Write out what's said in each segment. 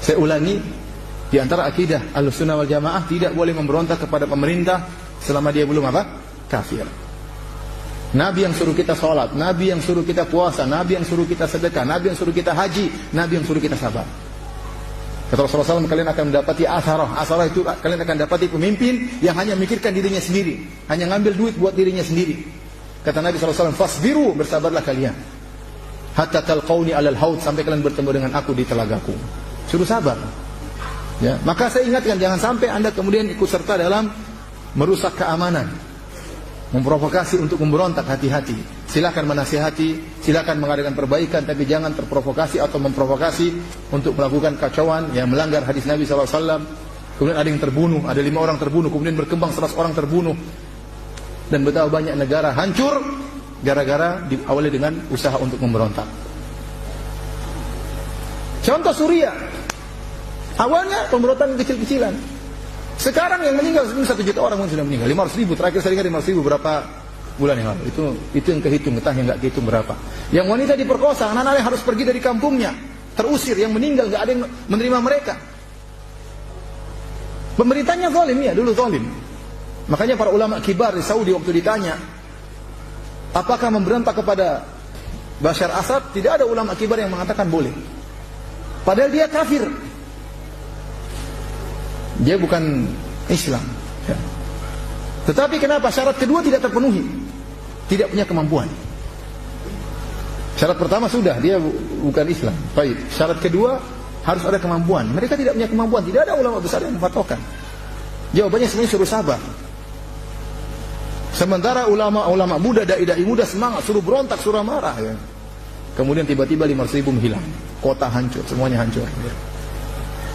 Saya ulangi, di antara akidah Ahlussunnah wal Jamaah tidak boleh memberontak kepada pemerintah selama dia belum apa? Kafir. Nabi yang suruh kita sholat, Nabi yang suruh kita puasa, Nabi yang suruh kita sedekah, Nabi yang suruh kita haji, Nabi yang suruh kita sabar. Kata Rasulullah SAW, kalian akan mendapati asarah. Asarah itu kalian akan dapati pemimpin yang hanya memikirkan dirinya sendiri, hanya ngambil duit buat dirinya sendiri. Kata Nabi SAW, fasbiru, bersabarlah kalian. Hatta talqauni alal haud, sampai kalian bertemu dengan aku di telagaku. Suruh sabar. Ya, maka saya ingatkan, jangan sampai Anda kemudian ikut serta dalam merusak keamanan, memprovokasi untuk memberontak. Hati-hati. Silakan menasihati, silakan mengadakan perbaikan, tapi jangan terprovokasi atau memprovokasi untuk melakukan kacauan yang melanggar hadis Nabi SAW. Kemudian ada yang terbunuh, ada 5 orang terbunuh, kemudian berkembang 100 orang terbunuh. Dan betapa banyak negara hancur gara-gara diawali dengan usaha untuk memberontak. Contoh Suriah, awalnya pemberontakan kecil-kecilan. Sekarang yang meninggal 1 juta orang sudah meninggal. 500.000, terakhir saya dengar 500.000 berapa bulan yang lalu. Itu yang kehitung, entah yang nggak kehitung berapa. Yang wanita diperkosa, anak-anak harus pergi dari kampungnya, terusir, yang meninggal nggak ada yang menerima mereka. Pemerintahnya zalim ya, dulu zalim. Makanya para ulama kibar di Saudi waktu ditanya, apakah memberontak kepada Bashar Assad? Tidak ada ulama kibar yang mengatakan boleh. Padahal dia kafir. Dia bukan Islam. Ya. Tetapi kenapa syarat kedua tidak terpenuhi? Tidak punya kemampuan. Syarat pertama sudah, dia bukan Islam. Baik. Syarat kedua harus ada kemampuan. Mereka tidak punya kemampuan. Tidak ada ulama besar yang memfatwakan. Jawabannya sebenarnya suruh sabar. Sementara ulama-ulama muda, dai-dai muda semangat, suruh berontak, suruh marah. Ya. Kemudian tiba-tiba 500.000 menghilang. Kota hancur, semuanya hancur. Ya.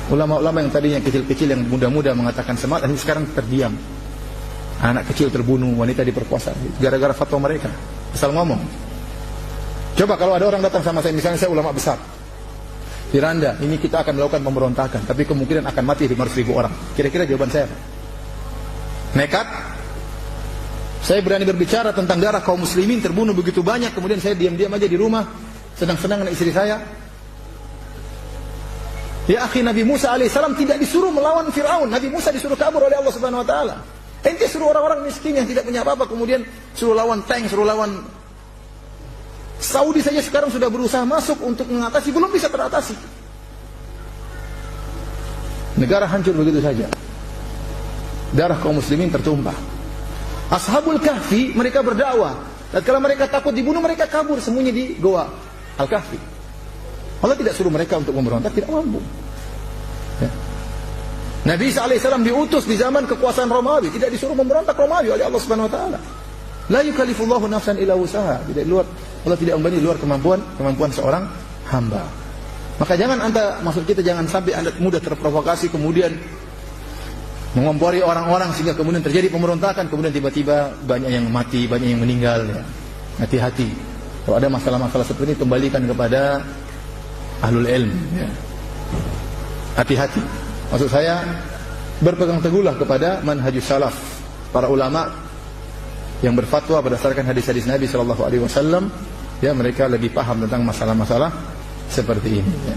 Ulama-ulama yang tadinya kecil-kecil, yang muda-muda mengatakan semangat, sekarang terdiam. Anak kecil terbunuh, wanita diperkosa, gara-gara fatwa mereka. Asal ngomong. Coba kalau ada orang datang sama saya, misalnya saya ulama besar, Firanda, ini kita akan melakukan pemberontakan, tapi kemungkinan akan mati 500.000 orang. Kira-kira jawaban saya apa? Nekat? Saya berani berbicara tentang darah kaum muslimin terbunuh begitu banyak, kemudian saya diam-diam aja di rumah, senang-senang dengan istri saya. Ya akhi, Nabi Musa alaihissalam tidak disuruh melawan Fir'aun. Nabi Musa disuruh kabur oleh Allah Subhanahu Wa Taala. Ente suruh orang-orang miskin yang tidak punya apa-apa, kemudian suruh lawan tank, suruh lawan. Saudi saja sekarang sudah berusaha masuk untuk mengatasi, belum bisa teratasi. Negara hancur begitu saja. Darah kaum muslimin tertumpah. Ashabul Kahfi, mereka berdakwah. Dan kalau mereka takut dibunuh, mereka kabur sembunyi di goa Al-Kahfi. Allah tidak suruh mereka untuk memberontak, tidak mampu. Ya. Nabi Isa alaihissalam diutus di zaman kekuasaan Romawi, tidak disuruh memberontak Romawi oleh Allah Subhanahu Wa Taala. La yukallifullahu nafsan illa wus'aha. Allah tidak membebani luar kemampuan seorang hamba. Maka jangan maksud kita jangan sampai Anda mudah terprovokasi, kemudian mengompori orang-orang sehingga kemudian terjadi pemberontakan, kemudian tiba-tiba banyak yang mati, banyak yang meninggal. Ya. Hati-hati. Kalau ada masalah-masalah seperti ini, kembalikan kepada ahlul ilm. Ya. Hati-hati. Maksud saya, berpegang teguhlah kepada manhajus salaf, para ulama yang berfatwa berdasarkan hadis-hadis Nabi SAW. Ya, mereka lebih paham tentang masalah-masalah seperti ini. Ya.